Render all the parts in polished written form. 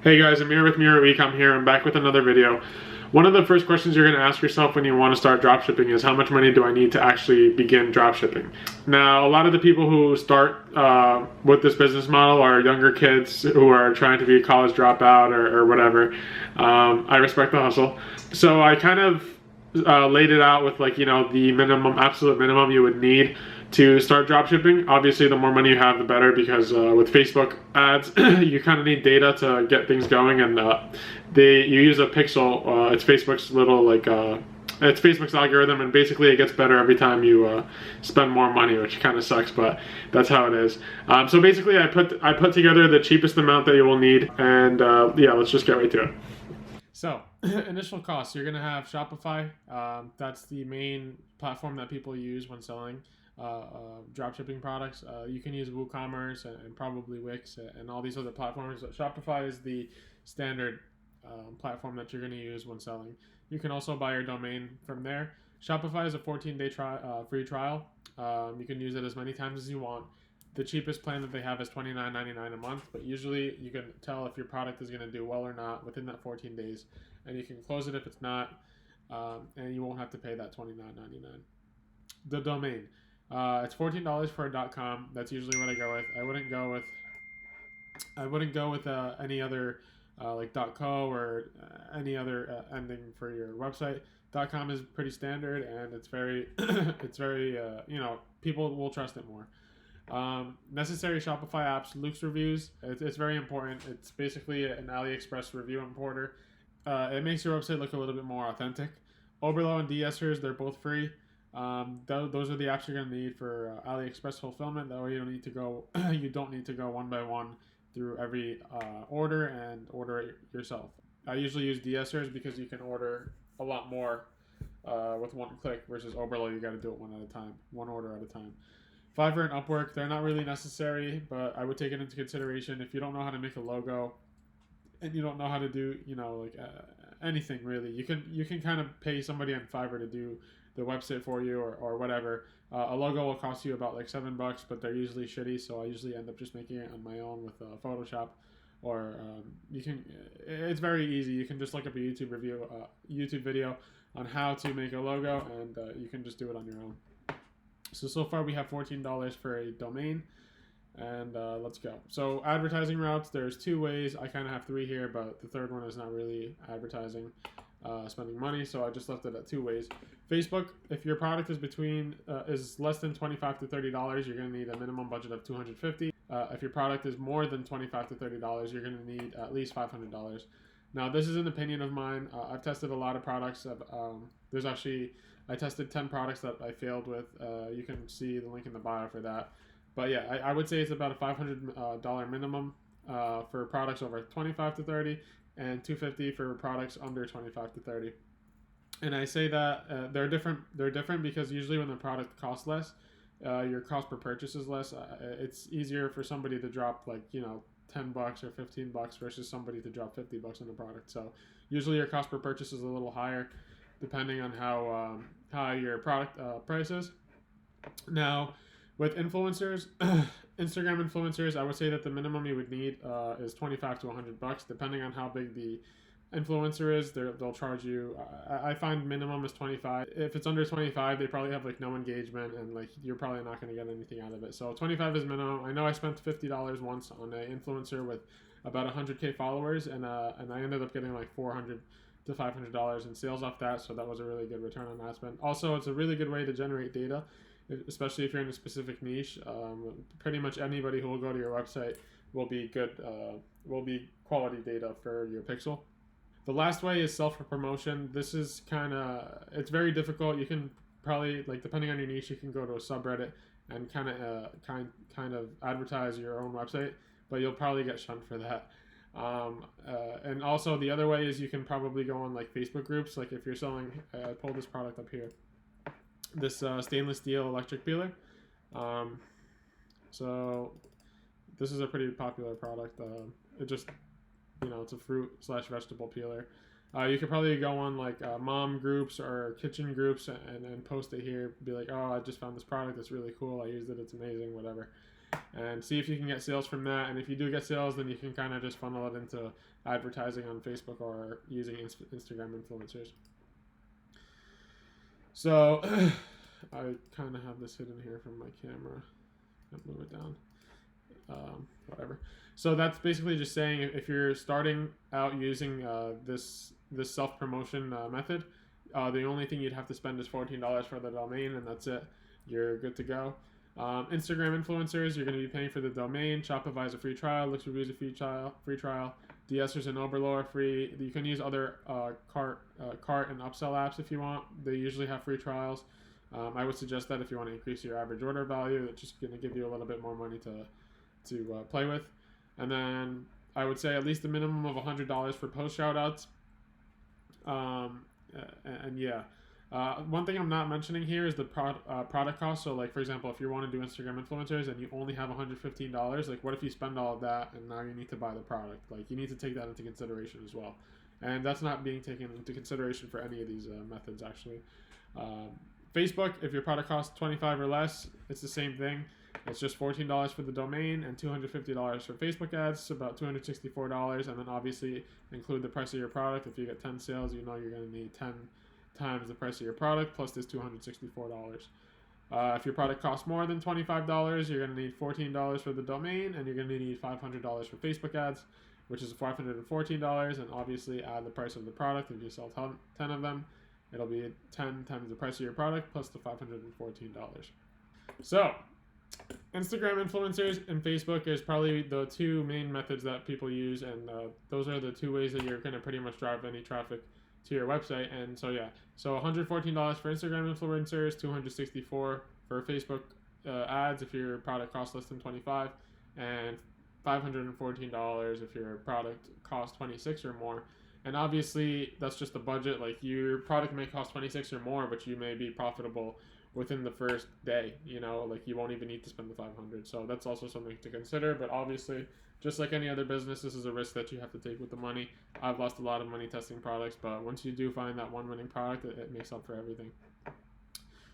Hey guys, I'm here with Mirror Week. I'm back with another video. One of the first questions you're going to ask yourself when you want to start dropshipping is how much money do I need to actually begin dropshipping? Now, a lot of the people who start with this business model are younger kids who are trying to be a college dropout or whatever. I respect the hustle. So I kind of laid it out with the minimum, absolute minimum you would need to start dropshipping. Obviously, the more money you have, the better, because with Facebook ads, you kind of need data to get things going, and you use a pixel. It's Facebook's it's Facebook's algorithm, and basically it gets better every time you spend more money, which kind of sucks, but that's how it is. So basically, I put together the cheapest amount that you will need, and yeah, let's just get right to it. So, initial costs, you're going to have Shopify. That's the main platform that people use when selling dropshipping products. You can use WooCommerce and probably Wix and all these other platforms. Shopify is the standard platform that you're going to use when selling. You can also buy your domain from there. Shopify is a 14-day free trial. You can use it as many times as you want. The cheapest plan that they have is $29.99 a month, but usually you can tell if your product is going to do well or not within that 14 days, and you can close it if it's not, and you won't have to pay that $29.99. The domain, it's $14 for a .com. That's usually what I go with. I wouldn't go with any other like .co or any other ending for your website. .com is pretty standard, and it's very people will trust it more. Necessary Shopify apps, Luke's reviews. It's very important. It's basically an AliExpress review importer. It makes your website look a little bit more authentic. Oberlo and de-essers, they're both free. Those are the apps you're going to need for AliExpress fulfillment. That way you don't need to go one by one through every order and order it yourself. I usually use de-essers because you can order a lot more with one click, versus Oberlo, you got to do it one order at a time. Fiverr and Upwork, they're not really necessary, but I would take it into consideration. If you don't know how to make a logo and you don't know how to do, anything really, you can kind of pay somebody on Fiverr to do the website for you or whatever. A logo will cost you about like $7, but they're usually shitty, so I usually end up just making it on my own with Photoshop. Or it's very easy. You can just look up a YouTube video on how to make a logo, and you can just do it on your own. So far we have $14 for a domain, and let's go. So advertising routes, there's two ways. I kind of have three here, but the third one is not really advertising, spending money, so I just left it at two ways. Facebook, if your product is less than $25 to $30, you're going to need a minimum budget of $250. If your product is more than $25 to $30, you're going to need at least $500. Now, this is an opinion of mine. I've tested a lot of products. I tested 10 products that I failed with. You can see the link in the bio for that. But yeah, I would say it's about a $500 minimum for products over 25 to 30, and $250 for products under 25 to 30. And I say that they're different. They're different because usually when the product costs less, your cost per purchase is less. It's easier for somebody to drop $10 or $15 versus somebody to drop $50 on a product. So usually your cost per purchase is a little higher, depending on how your product price is. Now, with influencers, Instagram influencers, I would say that the minimum you would need is $25 to $100, depending on how big the influencer is. They'll charge you. I find minimum is $25. If it's under $25, they probably have no engagement, and you're probably not going to get anything out of it. So $25 is minimum. I know I spent $50 once on an influencer with about 100K followers, and I ended up getting $400 to $500 in sales off that, so that was a really good return on that spend. Also, it's a really good way to generate data, especially if you're in a specific niche. Pretty much anybody who will go to your website will be quality data for your pixel. The last way is self-promotion. This is it's very difficult. You can probably, depending on your niche, you can go to a subreddit and kind of advertise your own website, but you'll probably get shunned for that. And also the other way is you can probably go on Facebook groups. If you're selling, I pulled this product up here, this stainless steel electric peeler. So this is a pretty popular product. It just, it's a fruit/vegetable peeler. You could probably go on mom groups or kitchen groups and post it here. Be like, oh, I just found this product. It's really cool. I used it. It's amazing. Whatever. and see if you can get sales from that. And if you do get sales, then you can kind of just funnel it into advertising on Facebook or using Instagram influencers. So I kind of have this hidden here from my camera. Can't move it down. Whatever. So that's basically just saying if you're starting out using this self-promotion method, the only thing you'd have to spend is $14 for the domain, and that's it. You're good to go. Instagram influencers, you're going to be paying for the domain. Shopify is a free trial. Looks Reviews a free trial. DSers and Oberlo are free. You can use other cart and upsell apps if you want. They usually have free trials. I would suggest that if you want to increase your average order value, it's just going to give you a little bit more money to play with. And then I would say at least a minimum of $100 for post shoutouts. And yeah, one thing I'm not mentioning here is the product cost. So like, for example, if you want to do Instagram influencers and you only have $115, like what if you spend all of that and now you need to buy the product? Like you need to take that into consideration as well. And that's not being taken into consideration for any of these methods actually. Facebook, if your product costs $25 or less, it's the same thing. It's just $14 for the domain and $250 for Facebook ads, so about $264. And then obviously include the price of your product. If you get 10 sales, you know you're going to need 10 times the price of your product plus this $264. If your product costs more than $25, you're going to need $14 for the domain, and you're going to need $500 for Facebook ads, which is $514. And obviously add the price of the product. If you sell 10 of them, it'll be 10 times the price of your product plus the $514. So Instagram influencers and Facebook is probably the two main methods that people use, and those are the two ways that you're going to pretty much drive any traffic to your website. And so yeah, so $114 for Instagram influencers, $264 for Facebook ads if your product costs less than $25, and $514 if your product costs $26 or more. And obviously that's just the budget. Like your product may cost $26 or more, but you may be profitable within the first day, you know, like you won't even need to spend the $500. So that's also something to consider. But obviously, just like any other business, this is a risk that you have to take with the money. I've lost a lot of money testing products, but once you do find that one winning product, it makes up for everything.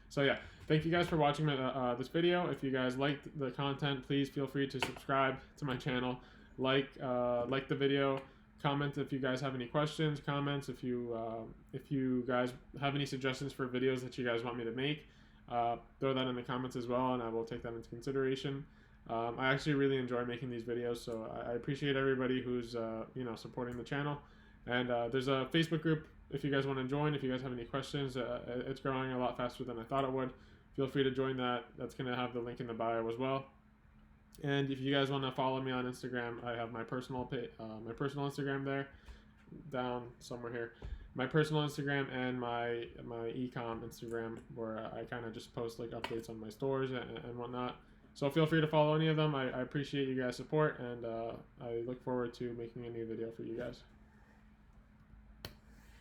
So yeah, thank you guys for watching this video. If you guys liked the content, please feel free to subscribe to my channel, like the video, comment if you guys have any questions, comments if you guys have any suggestions for videos that you guys want me to make. Throw that in the comments as well, and I will take that into consideration. I actually really enjoy making these videos, so I appreciate everybody who's supporting the channel. And there's a Facebook group if you guys want to join. If you guys have any questions, it's growing a lot faster than I thought it would. Feel free to join that. That's going to have the link in the bio as well. And if you guys want to follow me on Instagram, I have my personal Instagram there, down somewhere here. My personal Instagram and my e-com Instagram, where I kind of just post like updates on my stores and whatnot. So feel free to follow any of them. I appreciate you guys' support, and I look forward to making a new video for you guys.